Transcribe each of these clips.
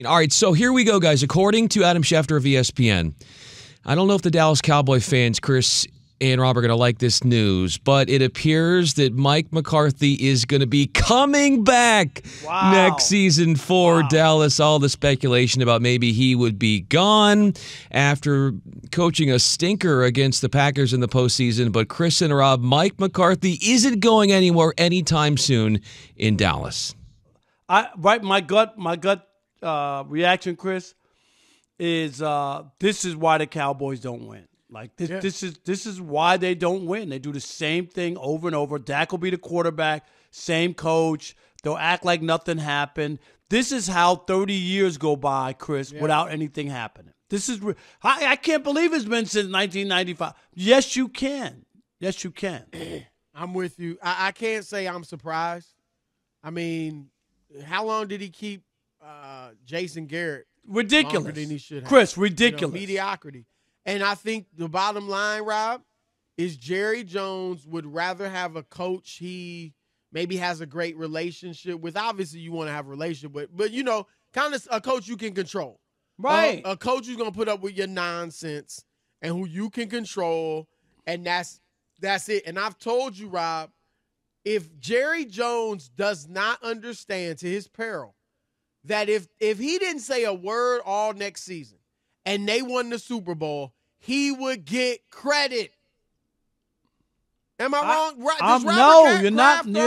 All right, so here we go, guys. According to Adam Schefter of ESPN, I don't know if the Dallas Cowboy fans, Chris and Rob, are going to like this news, but it appears that Mike McCarthy is going to be coming back next season for Dallas. All the speculation about maybe he would be gone after coaching a stinker against the Packers in the postseason. But Chris and Rob, Mike McCarthy isn't going anywhere anytime soon in Dallas. My gut reaction, Chris, is this is why the Cowboys don't win. Like this is why they don't win. They do the same thing over and over. Dak will be the quarterback, same coach. They'll act like nothing happened. This is how 30 years go by, Chris, without anything happening. This is I can't believe it's been since 1995. Yes, you can. Yes, you can. I'm with you. I can't say I'm surprised. I mean, how long did he keep Jason Garrett? Ridiculous. Longer than he should have. Chris, ridiculous. Mediocrity. And I think the bottom line, Rob, is Jerry Jones would rather have a coach he maybe has a great relationship with. Obviously, you want to have a relationship with, but, kind of a coach you can control. Right. A coach who's going to put up with your nonsense and who you can control, and that's it. And I've told you, Rob, if Jerry Jones does not understand, to his peril, that if he didn't say a word all next season and they won the Super Bowl, he would get credit. Am I wrong? No, you're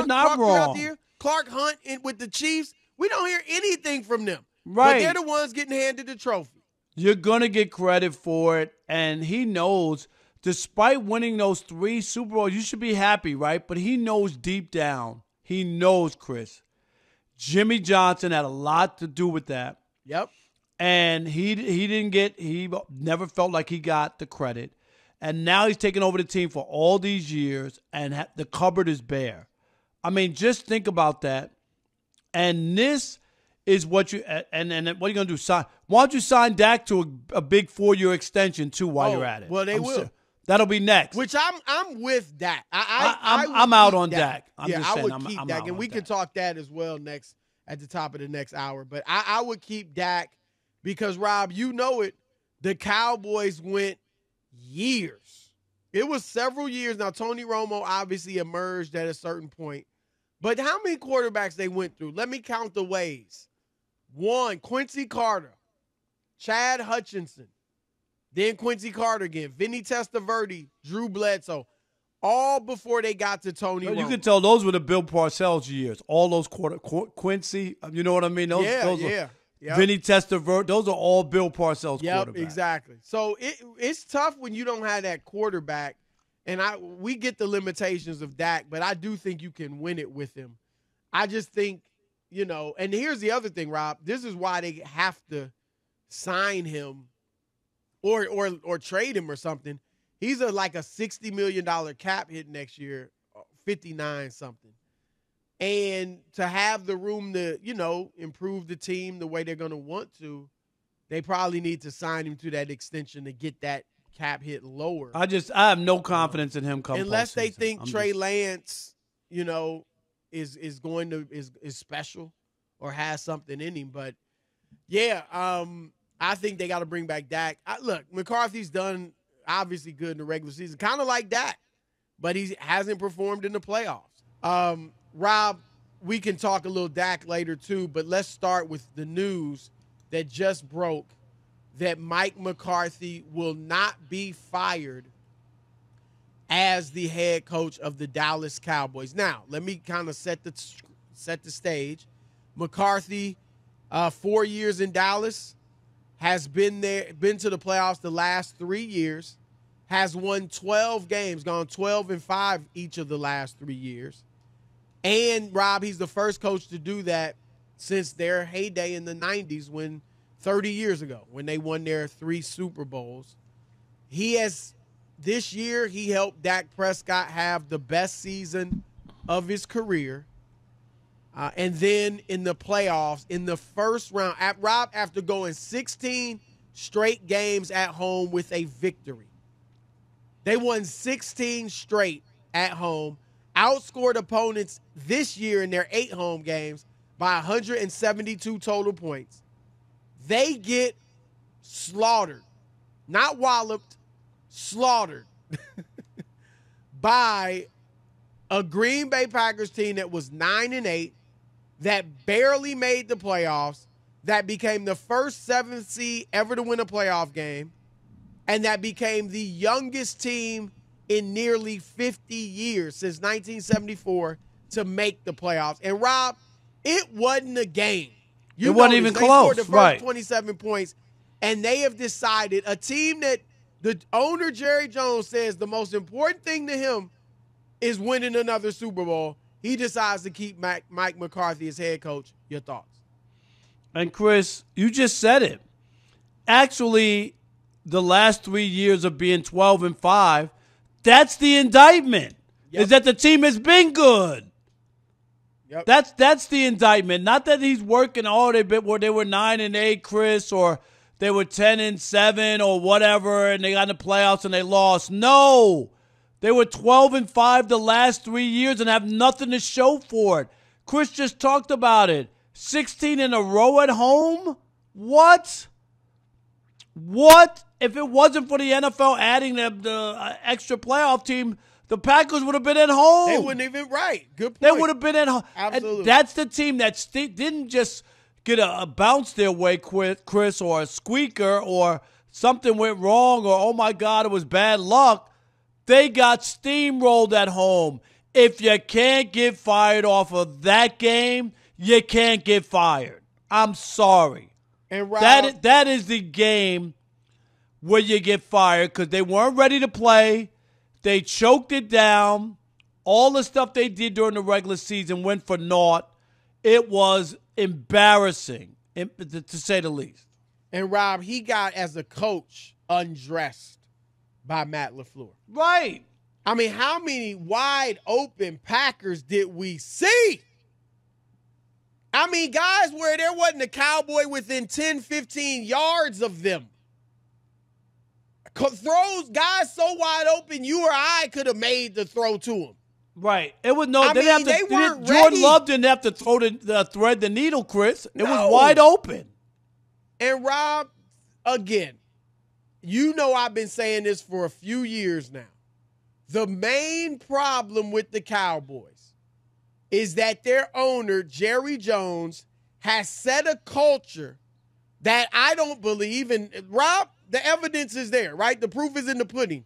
not wrong. Clark Hunt with the Chiefs, we don't hear anything from them. Right. But they're the ones getting handed the trophy. You're going to get credit for it, and he knows, despite winning those 3 Super Bowls, you should be happy, right? But he knows deep down, Chris, Jimmy Johnson had a lot to do with that. Yep. And he never felt like he got the credit. And now he's taken over the team for all these years, and the cupboard is bare. I mean, just think about that. And this is what you and what are you going to do? Why don't you sign Dak to a big 4-year extension too while you're at it? Well, they will. That'll be next. Which I'm with Dak. I'm out on Dak. I would keep Dak, and we can talk that as well next at the top of the next hour. But I would keep Dak because, Rob, you know it. The Cowboys went years. It was several years. Now, Tony Romo obviously emerged at a certain point. But how many quarterbacks they went through? Let me count the ways. 1, Quincy Carter, Chad Hutchinson, then Quincy Carter again, Vinny Testaverde, Drew Bledsoe, all before they got to Tony Romo. You can tell those were the Bill Parcells years. All those Quincy, you know what I mean? Those Yep. Vinny Testaverde, those are all Bill Parcells quarterbacks. Exactly. So it's tough when you don't have that quarterback, and we get the limitations of Dak, but I do think you can win it with him. I just think, and here's the other thing, Rob. This is why they have to sign him or trade him or something. He's like a $60 million cap hit next year, 59 something. And to have the room to, improve the team the way they're going to want to, they probably need to sign him to that extension to get that cap hit lower. I have no confidence in him coming. Unless they think Trey Lance, is special or has something in him. But yeah, I think they got to bring back Dak. Look, McCarthy's done obviously good in the regular season, kind of like Dak, but he hasn't performed in the playoffs. Rob, we can talk a little Dak later too, but let's start with the news that just broke that Mike McCarthy will not be fired as the head coach of the Dallas Cowboys. Now, let me kind of set the stage. McCarthy, 4 years in Dallas, has been to the playoffs the last 3 years, has won 12 games, gone 12-5 each of the last 3 years. And, Rob, he's the first coach to do that since their heyday in the 90s 30 years ago, when they won their 3 Super Bowls. This year, he helped Dak Prescott have the best season of his career. And then in the playoffs, in the first round, Rob, after going 16 straight games at home with a victory, they won 16 straight at home, outscored opponents this year in their 8 home games by 172 total points. they get slaughtered, not walloped, slaughtered by a Green Bay Packers team that was 9-8, that barely made the playoffs, that became the first 7th seed ever to win a playoff game, and that became the youngest team in nearly 50 years, since 1974, to make the playoffs. And, Rob, it wasn't a game. It wasn't even close. They scored the first right. 27 points, and they have decided, a team that the owner, Jerry Jones, says the most important thing to him is winning another Super Bowl. He decides to keep Mike McCarthy as head coach. Your thoughts? And, Chris, you just said it. Actually, the last 3 years of being 12-5, that's the indictment, is that the team has been good. Yep. That's the indictment. Not that he's working all they bit where they were 9-8, Chris, or they were 10-7 or whatever, and they got in the playoffs and they lost. No, they were 12-5 the last 3 years and have nothing to show for it. Chris just talked about it. 16 in a row at home? What? If it wasn't for the NFL adding the extra playoff team, the Packers would have been at home. They wouldn't even, right. Good point. They would have been at home. Absolutely. And that's the team that didn't just get a bounce their way, Chris, or a squeaker, or something went wrong, or, oh, my God, it was bad luck. They got steamrolled at home. If you can't get fired off of that game, you can't get fired. I'm sorry. And Rob, that is the game where you get fired, because they weren't ready to play. They choked it down. All the stuff they did during the regular season went for naught. It was embarrassing, to say the least. And, Rob, he got, as a coach, undressed by Matt LaFleur. Right. I mean, how many wide open Packers did we see? I mean, guys where there wasn't a Cowboy within 10, 15 yards of them. Throws, guys so wide open, you or I could have made the throw to him. Right. It was no. They weren't ready. Jordan Love didn't have to throw thread the needle, Chris. It was wide open. And Rob, again, you know I've been saying this for a few years now. The main problem with the Cowboys is that their owner, Jerry Jones, has set a culture that I don't believe, and Rob, the evidence is there, right? The proof is in the pudding.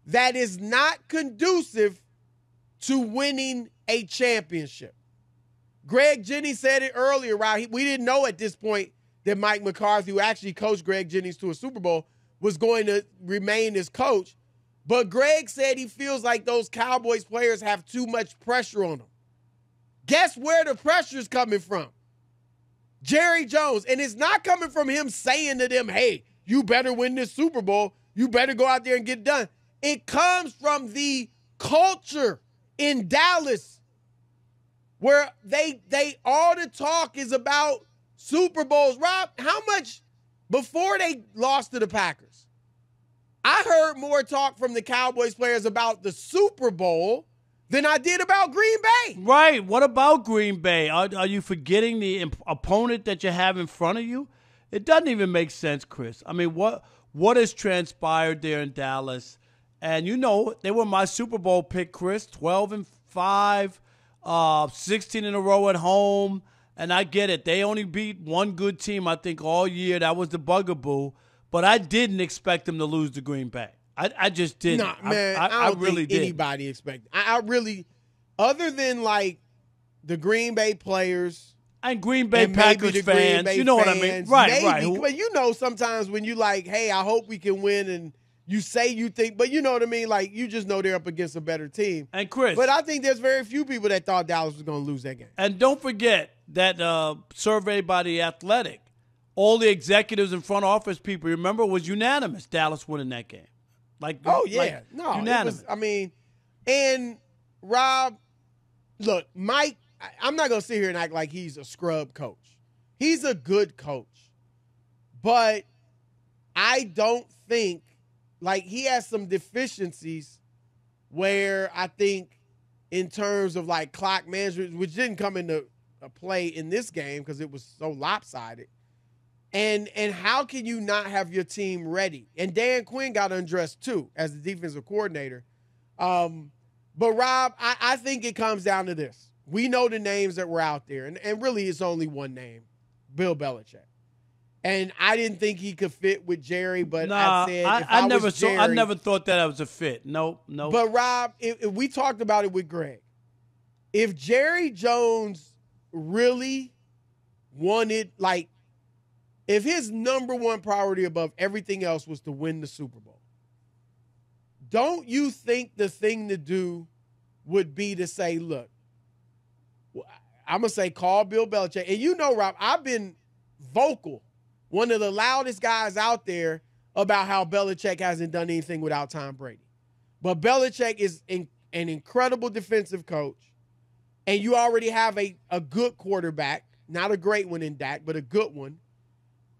That is not conducive to winning a championship. Greg Jennings said it earlier, right? We didn't know at this point that Mike McCarthy, who actually coached Greg Jennings to a Super Bowl, was going to remain as coach. But Greg said he feels like those Cowboys players have too much pressure on them. Guess where the pressure is coming from? Jerry Jones. And it's not coming from him saying to them, hey, you better win this Super Bowl. You better go out there and get it done. It comes from the culture in Dallas where they all the talk is about Super Bowls. Rob, how much before they lost to the Packers? I heard more talk from the Cowboys players about the Super Bowl than I did about Green Bay. Right. What about Green Bay? Are you forgetting the opponent that you have in front of you? It doesn't even make sense, Chris. I mean, what has transpired there in Dallas? And, you know, they were my Super Bowl pick, Chris, 12-5, 16 in a row at home. And I get it. They only beat one good team, I think, all year. That was the bugaboo. But I didn't expect them to lose to Green Bay. I just didn't. Nah, man, I don't really think anybody expected. I really, other than, like, the Green Bay players – and Green Bay Packers fans, you know what I mean? Right, maybe, right. But you know sometimes when you like, hey, I hope we can win, and you say you think, but you know what I mean? Like, you just know they're up against a better team. And Chris. But I think there's very few people that thought Dallas was going to lose that game. And don't forget that survey by The Athletic, all the executives and front office people, remember, was unanimous Dallas winning that game. Unanimous. And Rob, look, Mike, I'm not going to sit here and act like he's a scrub coach. He's a good coach. But I don't think, like, he has some deficiencies where I think in terms of, like, clock management, which didn't come into play in this game because it was so lopsided. And how can you not have your team ready? And Dan Quinn got undressed too as the defensive coordinator. But Rob, I think it comes down to this. We know the names that were out there, and really it's only one name, Bill Belichick. And I didn't think he could fit with Jerry, but I said I never thought that was a fit. No. But Rob, if we talked about it with Greg. If Jerry Jones really wanted, like, if his number one priority above everything else was to win the Super Bowl, don't you think the thing to do would be to say, look, I'm going to say call Bill Belichick. And you know, Rob, I've been vocal, one of the loudest guys out there about how Belichick hasn't done anything without Tom Brady. But Belichick is an incredible defensive coach, and you already have a good quarterback, not a great one in Dak, but a good one.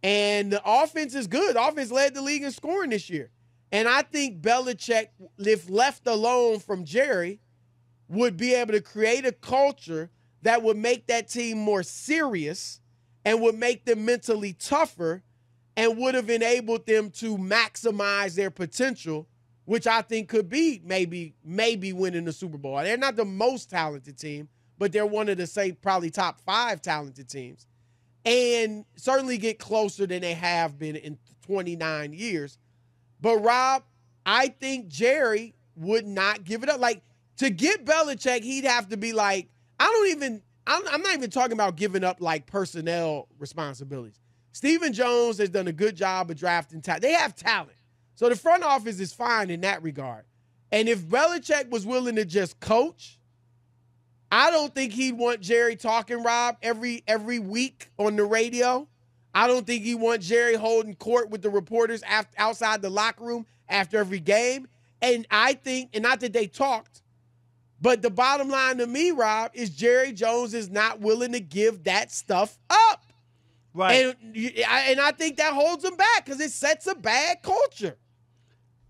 And the offense is good. The offense led the league in scoring this year. And I think Belichick, if left alone from Jerry, would be able to create a culture that would make that team more serious and would make them mentally tougher and would have enabled them to maximize their potential, which I think could be maybe winning the Super Bowl. They're not the most talented team, but they're one of the, probably top 5 talented teams. And certainly get closer than they have been in 29 years. But, Rob, I think Jerry would not give it up. Like, to get Belichick, he'd have to be like, I'm not even talking about giving up, like, personnel responsibilities. Stephen Jones has done a good job of drafting talent. They have talent. So the front office is fine in that regard. And if Belichick was willing to just coach, I don't think he'd want Jerry talking, Rob, every week on the radio. I don't think he'd want Jerry holding court with the reporters outside the locker room after every game. And I think, and not that they talked, but the bottom line to me, Rob, is Jerry Jones is not willing to give that stuff up. Right. And I think that holds him back because it sets a bad culture.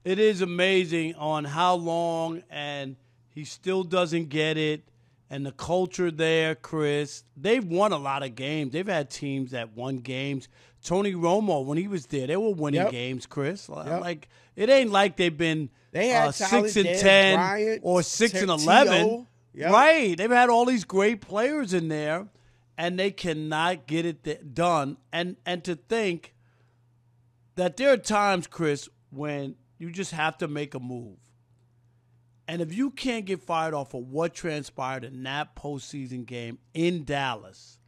It is amazing on how long, and he still doesn't get it. And the culture there, Chris, they've won a lot of games. They've had teams that won games. Tony Romo, when he was there, they were winning games, Chris. Yep. Like, it ain't like they've been 6-10 Bryant, or 6-11. Yep. Right. They've had all these great players in there, and they cannot get it done. And to think that there are times, Chris, when you just have to make a move. And if you can't get fired off of what transpired in that postseason game in Dallas,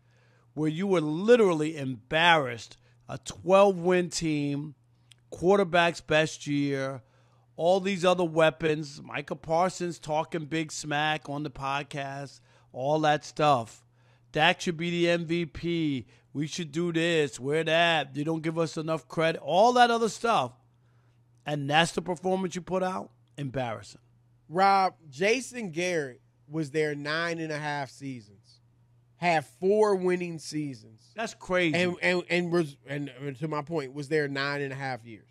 where you were literally embarrassed, a 12-win team, quarterback's best year, all these other weapons, Micah Parsons talking big smack on the podcast, all that stuff. Dak should be the MVP. We should do this. We're that. You don't give us enough credit. All that other stuff. And that's the performance you put out? Embarrassing. Rob, Jason Garrett was there 9.5 seasons, had 4 winning seasons. That's crazy. And to my point, was there 9.5 years.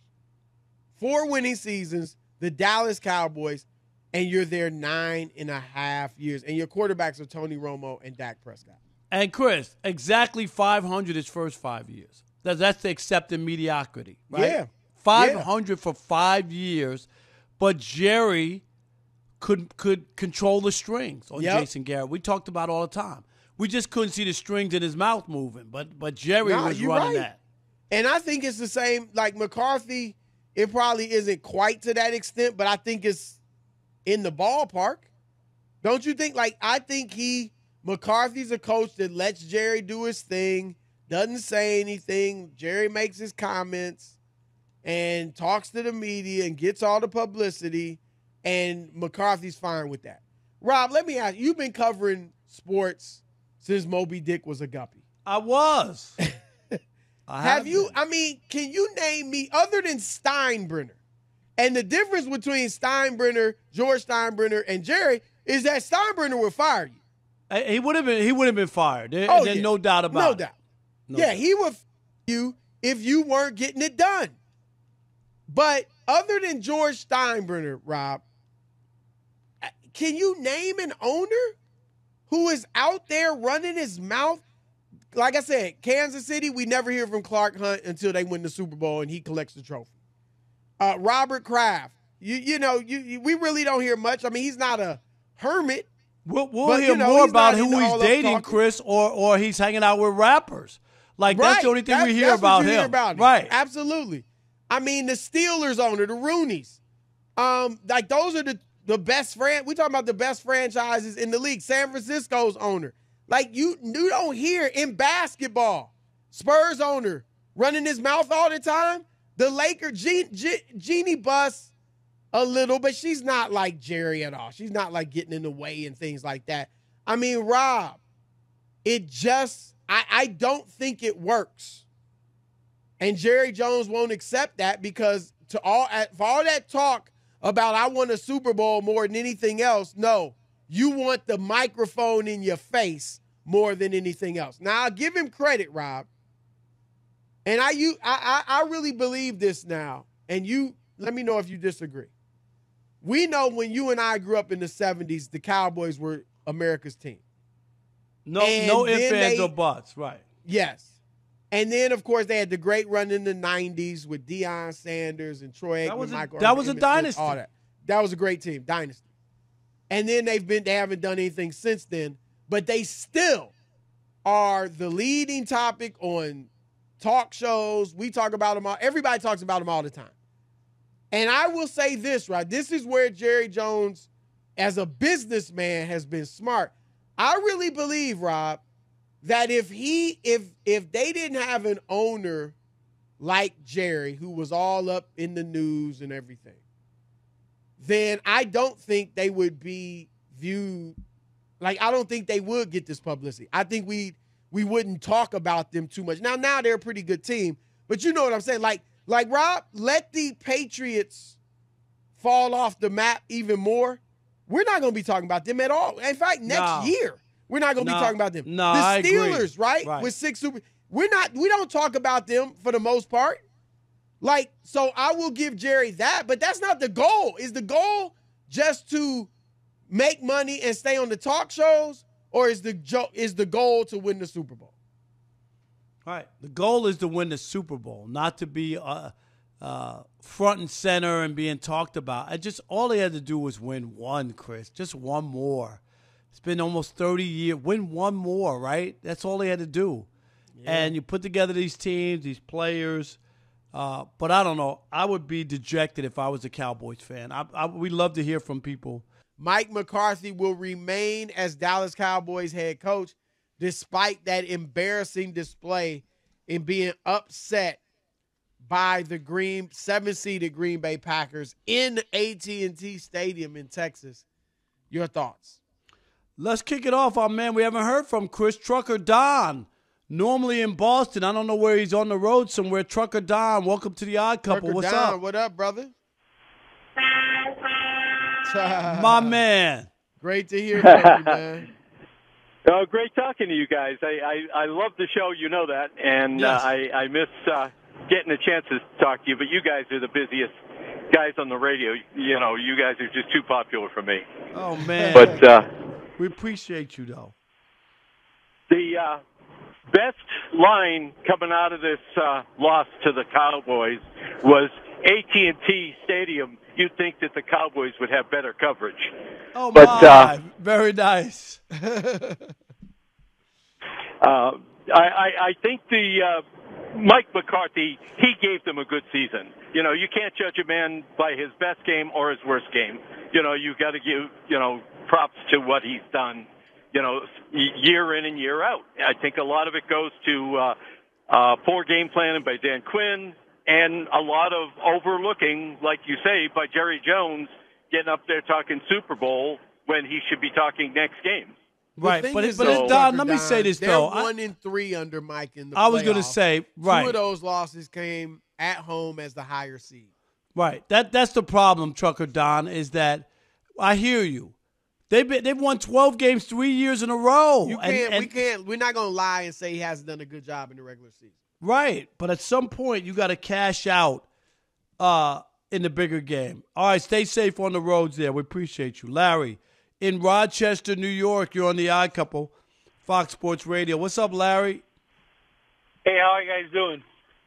4 winning seasons, the Dallas Cowboys, and you're there 9.5 years. And your quarterbacks are Tony Romo and Dak Prescott. And Chris, exactly 500 his first 5 years. That's the accepted mediocrity, right? Yeah. 500 for 5 years, but Jerry could control the strings on Jason Garrett. We talked about it all the time. We just couldn't see the strings in his mouth moving, but Jerry was running that. And I think it's the same, like McCarthy, it probably isn't quite to that extent, but I think it's in the ballpark. Don't you think? Like, I think McCarthy's a coach that lets Jerry do his thing, doesn't say anything. Jerry makes his comments and talks to the media and gets all the publicity. And McCarthy's fine with that. Rob, let me ask you, you've been covering sports since Moby Dick was a guppy. I was. Have you, can you name me, other than Steinbrenner, and the difference between Steinbrenner, George Steinbrenner, and Jerry is that Steinbrenner would fire you. He would have been fired. There's no doubt about it. No doubt. He would fire you if you weren't getting it done. But other than George Steinbrenner, Rob, can you name an owner who is out there running his mouth like I said, Kansas City, we never hear from Clark Hunt until they win the Super Bowl and he collects the trophy. Robert Kraft, we really don't hear much. I mean, he's not a hermit. We'll hear more about who he's dating, Chris, or he's hanging out with rappers. Like, that's the only thing we hear about him. Right. Absolutely. I mean, the Steelers owner, the Rooneys, like those are the best we talking about the best franchises in the league. San Francisco's owner. Like, you don't hear in basketball, Spurs owner running his mouth all the time. The Lakers, Jeannie Buss a little, but she's not like Jerry at all. She's not like getting in the way and things like that. I mean, Rob, I don't think it works. And Jerry Jones won't accept that because for all that talk about I want a Super Bowl more than anything else, no, you want the microphone in your face more than anything else. Now, I'll give him credit, Rob. And I really believe this now. And you let me know if you disagree. We know when you and I grew up in the 70s, the Cowboys were America's team. No ifs, ands, or buts, right. Yes. And then, of course, they had the great run in the 90s with Deion Sanders and Troy Aikman, Michael. That was a dynasty. All that. That was a great team, dynasty. And then they haven't done anything since then, but they still are the leading topic on talk shows. We talk about them all. Everybody talks about them all the time. And I will say this, right? This is where Jerry Jones, as a businessman, has been smart. I really believe, Rob, that if they didn't have an owner like Jerry, who was all up in the news and everything, then I don't think they would be viewed like, I don't think they would get this publicity. I think we wouldn't talk about them too much. Now they're a pretty good team, but you know what I'm saying? Like Rob, let the Patriots fall off the map even more. We're not going to be talking about them at all. In fact, next year, we're not going to be talking about them. No, the I Steelers, agree. right? With 6 Super. We don't talk about them for the most part. Like, so I will give Jerry that, but that's not the goal. Is the goal just to make money and stay on the talk shows, or is the goal to win the Super Bowl? Right. The goal is to win the Super Bowl, not to be front and center and being talked about. All they had to do was win one, Chris. Just one more. It's been almost 30 years. Win one more, right? That's all they had to do. Yeah. And you put together these teams, these players. But I don't know. I would be dejected if I was a Cowboys fan. We'd love to hear from people. Mike McCarthy will remain as Dallas Cowboys head coach despite that embarrassing display in being upset by the 7-seeded Green Bay Packers in AT&T Stadium in Texas. Your thoughts? Let's kick it off, our man. We haven't heard from Chris. Trucker Don, normally in Boston. I don't know where he's on the road somewhere. Trucker Don, welcome to the Odd Couple. Trucker What's Don, up? What up, brother? My man. Great to hear from you, man. Oh, great talking to you guys. I love the show, you know that, and yes. I miss getting a chance to talk to you, but you guys are the busiest guys on the radio. You know, you guys are just too popular for me. Oh, man. But we appreciate you, though. The best line coming out of this loss to the Cowboys was AT&T Stadium. You'd think that the Cowboys would have better coverage. Oh, my. Very nice. I think Mike McCarthy, he gave them a good season. You know, you can't judge a man by his best game or his worst game. You know, you got to give, props to what he's done, year in and year out. I think a lot of it goes to poor game planning by Dan Quinn and a lot of overlooking, like you say, by Jerry Jones getting up there talking Super Bowl when he should be talking next game. Right, but Don, let me say this, though. They're 1-3 under Mike in the playoffs. I was going to say, right. 2 of those losses came at home as the higher seed. Right. That's the problem, Trucker Don, is that I hear you. They've won 12 games 3 years in a row. We're not going to lie and say he hasn't done a good job in the regular season. Right, but at some point you got to cash out in the bigger game. All right, stay safe on the roads there. We appreciate you. Larry, in Rochester, New York, you're on the Odd Couple, Fox Sports Radio. What's up, Larry? Hey, how are you guys doing?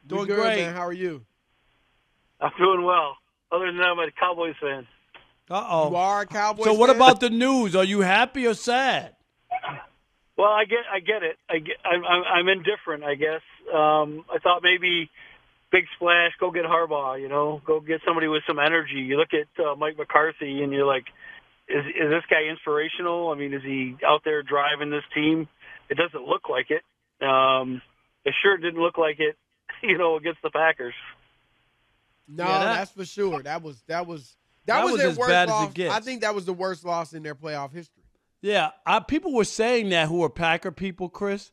Doing Good, great. man. How are you? I'm doing well. Other than that, I'm a Cowboys fan. Uh-oh. You are a Cowboys So what fan? about the news? Are you happy or sad? Well, I get it. I'm indifferent, I guess. I thought maybe big splash, go get Harbaugh. Go get somebody with some energy. You look at Mike McCarthy, and you're like, is this guy inspirational? I mean, is he out there driving this team? It doesn't look like it. It sure didn't look like it, against the Packers. No, Yeah, that's for sure. That was their was worst as bad as loss. it gets. I think that was the worst loss in their playoff history. Yeah, people were saying that who are Packer people, Chris,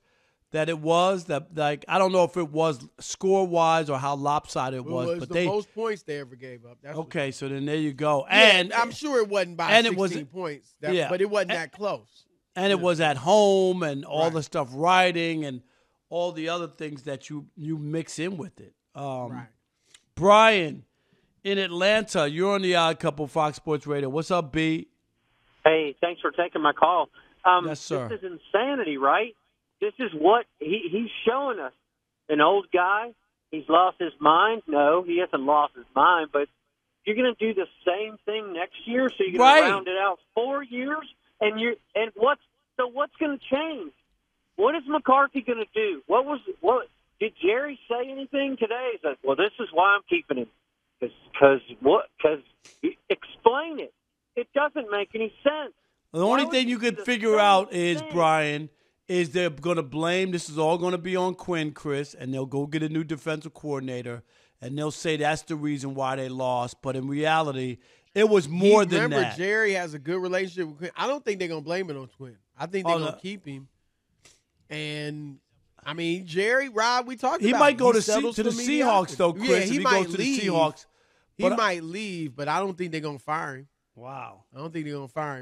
that it was that, like, I don't know if it was score wise or how lopsided it was, It was but the most points they ever gave up. That's okay. So then there you go, and I'm sure it wasn't by and 16 it was points, yeah. but it wasn't that close. and it was at home and all Right. the stuff riding and all the other things that you mix in with it. Right. Brian in Atlanta, you're on the Odd Couple Fox Sports Radio. What's up, B? Hey, thanks for taking my call. Yes, sir. This is insanity, right? This is what he's showing us. An old guy, he's lost his mind. No, he hasn't lost his mind, but you're going to do the same thing next year, so you're going Right. to round it out 4 years, and what's going to change? What is McCarthy going to do? What did Jerry say anything today? He said, well, this is why I'm keeping him. Because explain it. It doesn't make any sense. The only would thing you you could do the figure same out is, thing? Brian, is they're going to blame, this is all going to be on Quinn, Chris, and they'll go get a new defensive coordinator, and they'll say that's the reason why they lost. But in reality, it was more than Remember, that. Jerry has a good relationship with Quinn. I don't think they're going to blame it on Quinn. I think they're going to keep him. And, I mean, Jerry, Rob, we talked He about might it. go He to settles the for Seahawks, though, mediocrity. Chris. Yeah, if he he might goes to leave. the Seahawks. He might leave, but I don't think they're going to fire him. Wow. I don't think they're going to fire him.